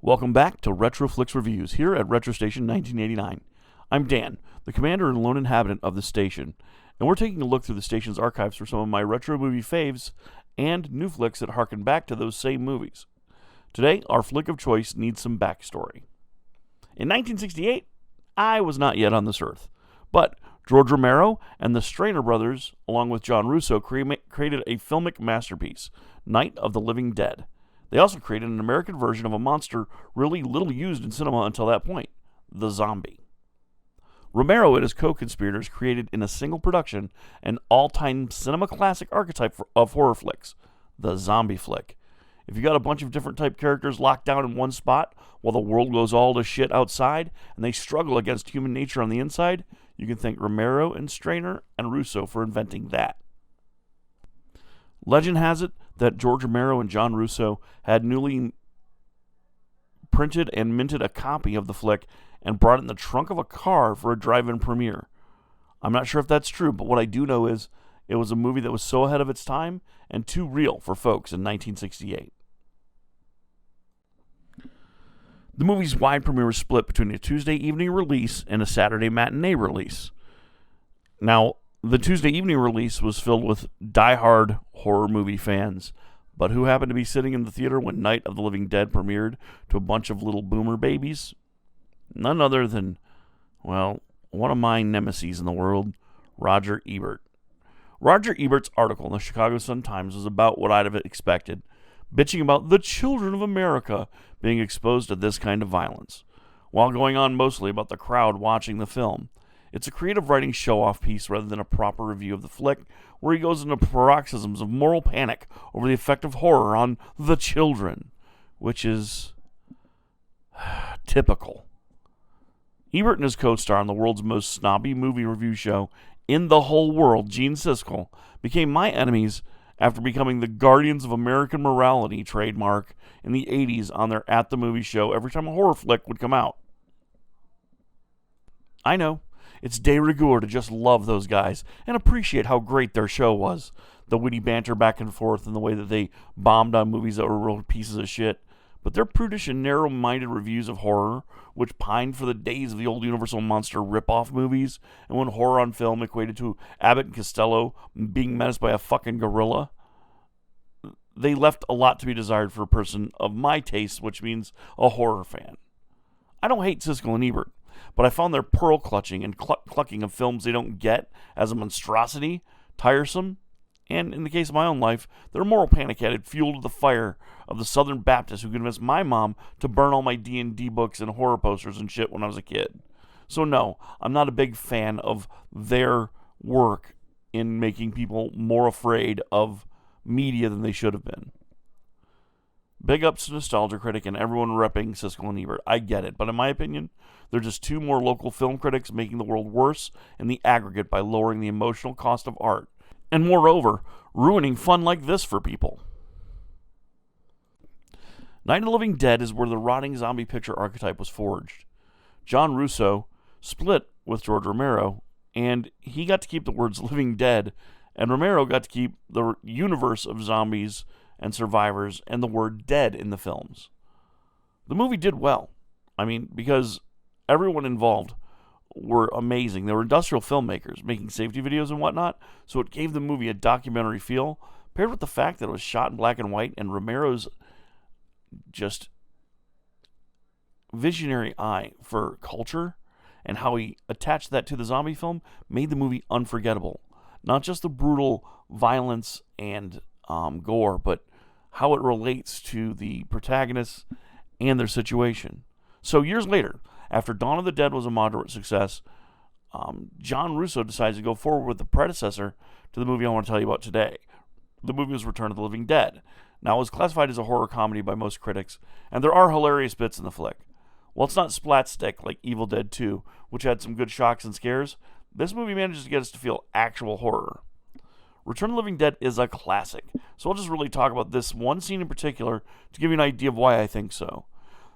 Welcome back to Retro Flix Reviews here at Retro Station 1989. I'm Dan, the commander and lone inhabitant of the station, and we're taking a look through the station's archives for some of my retro movie faves and new flicks that harken back to those same movies. Today, our flick of choice needs some backstory. In 1968, I was not yet on this earth, but George Romero and the Strainer brothers, along with John Russo, created a filmic masterpiece, Night of the Living Dead. They also created an American version of a monster really little used in cinema until that point, the zombie. Romero and his co-conspirators created in a single production an all-time cinema classic archetype of horror flicks, the zombie flick. If you got a bunch of different type characters locked down in one spot while the world goes all to shit outside and they struggle against human nature on the inside, you can thank Romero and Strainer and Russo for inventing that. Legend has it that George Romero and John Russo had newly printed and minted a copy of the flick and brought it in the trunk of a car for a drive-in premiere. I'm not sure if that's true, but what I do know is it was a movie that was so ahead of its time and too real for folks in 1968. The movie's wide premiere was split between a Tuesday evening release and a Saturday matinee release. Now, the Tuesday evening release was filled with die-hard horror movie fans, but who happened to be sitting in the theater when Night of the Living Dead premiered to a bunch of little boomer babies? None other than, well, one of my nemeses in the world, Roger Ebert. Roger Ebert's article in the Chicago Sun-Times was about what I'd have expected, bitching about the children of America being exposed to this kind of violence, while going on mostly about the crowd watching the film. It's a creative writing show-off piece rather than a proper review of the flick, where he goes into paroxysms of moral panic over the effect of horror on the children, which is typical. Ebert and his co-star on the world's most snobby movie review show in the whole world, Gene Siskel, became my enemies after becoming the Guardians of American Morality trademark in the 80s on their At the Movie show every time a horror flick would come out. I know, it's de rigueur to just love those guys and appreciate how great their show was. The witty banter back and forth and the way that they bombed on movies that were real pieces of shit. But their prudish and narrow-minded reviews of horror, which pined for the days of the old Universal Monster rip-off movies, and when horror on film equated to Abbott and Costello being menaced by a fucking gorilla, they left a lot to be desired for a person of my taste, which means a horror fan. I don't hate Siskel and Ebert, but I found their pearl-clutching and clucking of films they don't get as a monstrosity tiresome, and in the case of my own life, their moral panic had fueled the fire of the Southern Baptists who convinced my mom to burn all my D&D books and horror posters and shit when I was a kid. So no, I'm not a big fan of their work in making people more afraid of media than they should have been. Big ups to Nostalgia Critic and everyone repping Siskel and Ebert. I get it, but in my opinion, they're just two more local film critics making the world worse in the aggregate by lowering the emotional cost of art, and moreover, ruining fun like this for people. Night of the Living Dead is where the rotting zombie picture archetype was forged. John Russo split with George Romero, and he got to keep the words living dead, and Romero got to keep the universe of zombies and survivors and the word dead in the films. The movie did well. I mean, because everyone involved were amazing. They were industrial filmmakers making safety videos and whatnot, so it gave the movie a documentary feel, paired with the fact that it was shot in black and white, and Romero's just visionary eye for culture and how he attached that to the zombie film made the movie unforgettable. Not just the brutal violence and gore, but how it relates to the protagonists and their situation. So years later, after Dawn of the Dead was a moderate success, John Russo decides to go forward with the predecessor to the movie I want to tell you about today. The movie was Return of the Living Dead. Now, it was classified as a horror comedy by most critics, and there are hilarious bits in the flick. While it's not splat-stick like Evil Dead 2, which had some good shocks and scares, this movie manages to get us to feel actual horror. Return of the Living Dead is a classic, so I'll just really talk about this one scene in particular to give you an idea of why I think so.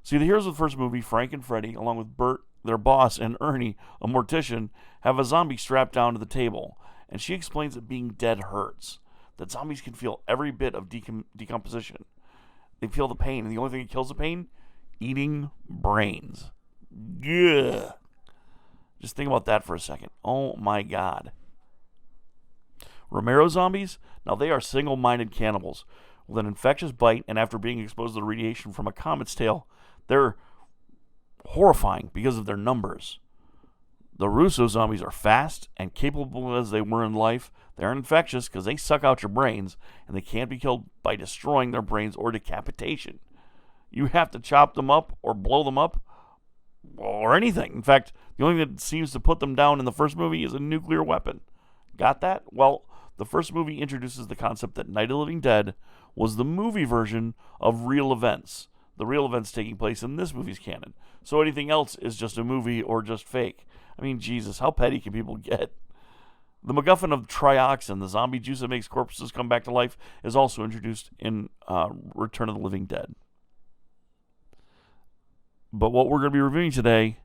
See, the heroes of the first movie, Frank and Freddy, along with Bert, their boss, and Ernie, a mortician, have a zombie strapped down to the table, and she explains that being dead hurts, that zombies can feel every bit of decomposition. They feel the pain, and the only thing that kills the pain eating brains. Gah. Just think about that for a second. Oh my God. Romero zombies? Now they are single-minded cannibals with an infectious bite, and after being exposed to the radiation from a comet's tail, they're horrifying because of their numbers. The Russo zombies are fast and capable as they were in life. They're infectious because they suck out your brains, and they can't be killed by destroying their brains or decapitation. You have to chop them up or blow them up or anything. In fact, the only thing that seems to put them down in the first movie is a nuclear weapon. Got that? Well, the first movie introduces the concept that Night of the Living Dead was the movie version of real events. The real events taking place in this movie's canon. So anything else is just a movie or just fake. I mean, Jesus, how petty can people get? The MacGuffin of trioxin, the zombie juice that makes corpses come back to life, is also introduced in Return of the Living Dead. But what we're going to be reviewing today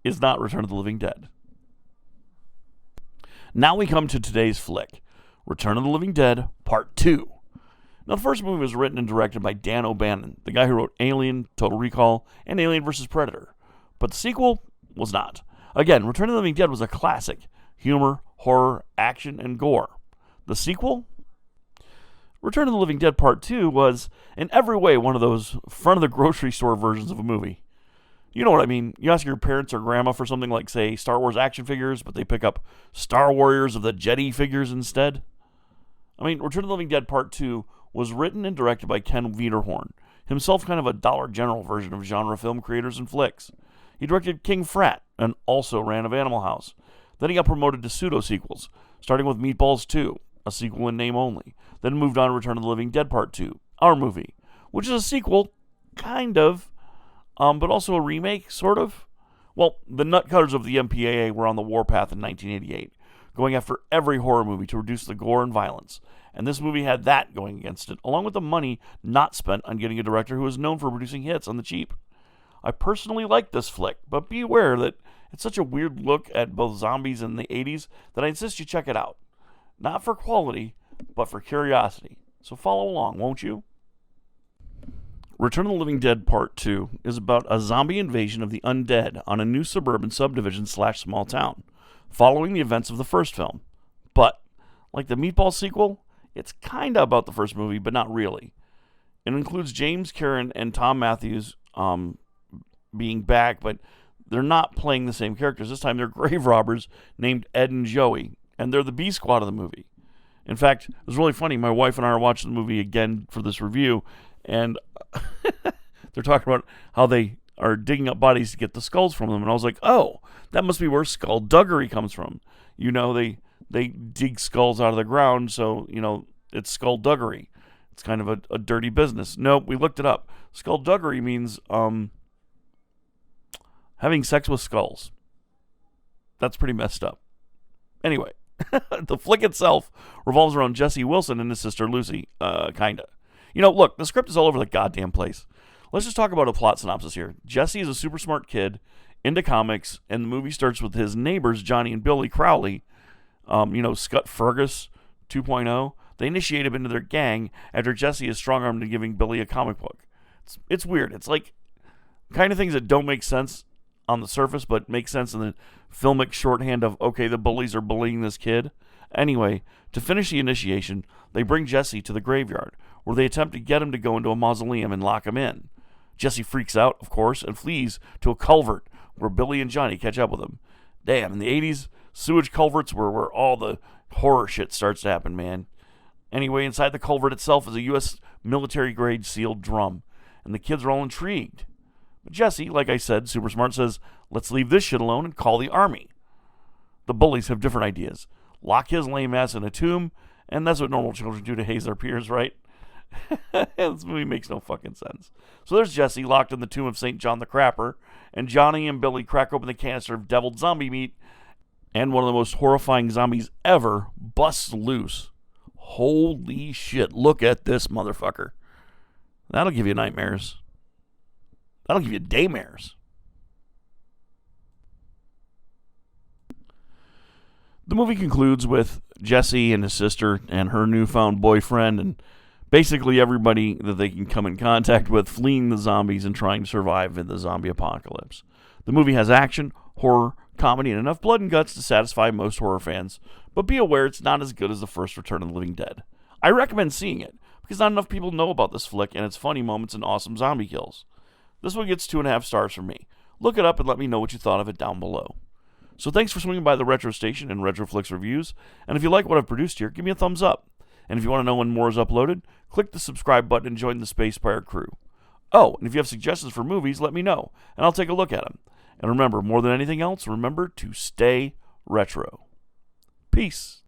is not Return of the Living Dead. Now we come to today's flick, Return of the Living Dead Part 2. Now, the first movie was written and directed by Dan O'Bannon, the guy who wrote Alien, Total Recall, and Alien vs. Predator. But the sequel was not. Again, Return of the Living Dead was a classic. Humor, horror, action, and gore. The sequel? Return of the Living Dead Part 2 was, in every way, one of those front-of-the-grocery-store versions of a movie. You know what I mean? You ask your parents or grandma for something like, say, Star Wars action figures, but they pick up Star Warriors of the Jedi figures instead. I mean, Return of the Living Dead Part 2 was written and directed by Ken Wiederhorn, himself kind of a Dollar General version of genre film creators and flicks. He directed King Frat and also ran of Animal House. Then he got promoted to pseudo-sequels, starting with Meatballs 2, a sequel in name only. Then moved on to Return of the Living Dead Part 2, our movie, which is a sequel, kind of, but also a remake, sort of. Well, the nutcutters of the MPAA were on the warpath in 1988, going after every horror movie to reduce the gore and violence. And this movie had that going against it, along with the money not spent on getting a director who is known for producing hits on the cheap. I personally like this flick, but be aware that it's such a weird look at both zombies in the 80s that I insist you check it out. Not for quality, but for curiosity. So follow along, won't you? Return of the Living Dead Part 2 is about a zombie invasion of the undead on a new suburban subdivision / small town, following the events of the first film. But, like the Meatball sequel, it's kinda about the first movie, but not really. It includes James Karen and Tom Matthews being back, but they're not playing the same characters. This time they're grave robbers named Ed and Joey, and they're the B squad of the movie. In fact, it was really funny. My wife and I are watching the movie again for this review, and they're talking about how they are digging up bodies to get the skulls from them. And I was like, oh, that must be where skullduggery comes from. You know, they dig skulls out of the ground, so, you know, it's skullduggery. It's kind of a dirty business. Nope, we looked it up. Skullduggery means having sex with skulls. That's pretty messed up. Anyway, the flick itself revolves around Jesse Wilson and his sister Lucy, kinda. You know, look, the script is all over the goddamn place. Let's just talk about a plot synopsis here. Jesse is a super smart kid, into comics, and the movie starts with his neighbors, Johnny and Billy Crowley, Scott Fergus 2.0. They initiate him into their gang after Jesse is strong-armed in giving Billy a comic book. It's weird. It's like kind of things that don't make sense on the surface, but make sense in the filmic shorthand of, okay, the bullies are bullying this kid. Anyway, to finish the initiation, they bring Jesse to the graveyard, where they attempt to get him to go into a mausoleum and lock him in. Jesse freaks out, of course, and flees to a culvert, where Billy and Johnny catch up with him. Damn, in the 80s, sewage culverts were where all the horror shit starts to happen, man. Anyway, inside the culvert itself is a U.S. military-grade sealed drum, and the kids are all intrigued. But Jesse, like I said, super smart, says, let's leave this shit alone and call the army. The bullies have different ideas. Lock his lame ass in a tomb, and that's what normal children do to haze their peers, right? This movie makes no fucking sense. So there's Jesse locked in the tomb of St. John the Crapper, and Johnny and Billy crack open the canister of deviled zombie meat, and one of the most horrifying zombies ever busts loose. Holy shit, look at this motherfucker. That'll give you nightmares. That'll give you daymares. The movie concludes with Jesse and his sister and her newfound boyfriend, and basically everybody that they can come in contact with fleeing the zombies and trying to survive in the zombie apocalypse. The movie has action, horror, comedy, and enough blood and guts to satisfy most horror fans, but be aware it's not as good as the first Return of the Living Dead. I recommend seeing it, because not enough people know about this flick and its funny moments and awesome zombie kills. This one gets 2.5 stars from me. Look it up and let me know what you thought of it down below. So thanks for swinging by the Retro Station and Retroflix Reviews, and if you like what I've produced here, give me a thumbs up. And if you want to know when more is uploaded, click the subscribe button and join the Spacefire crew. Oh, and if you have suggestions for movies, let me know, and I'll take a look at them. And remember, more than anything else, remember to stay retro. Peace.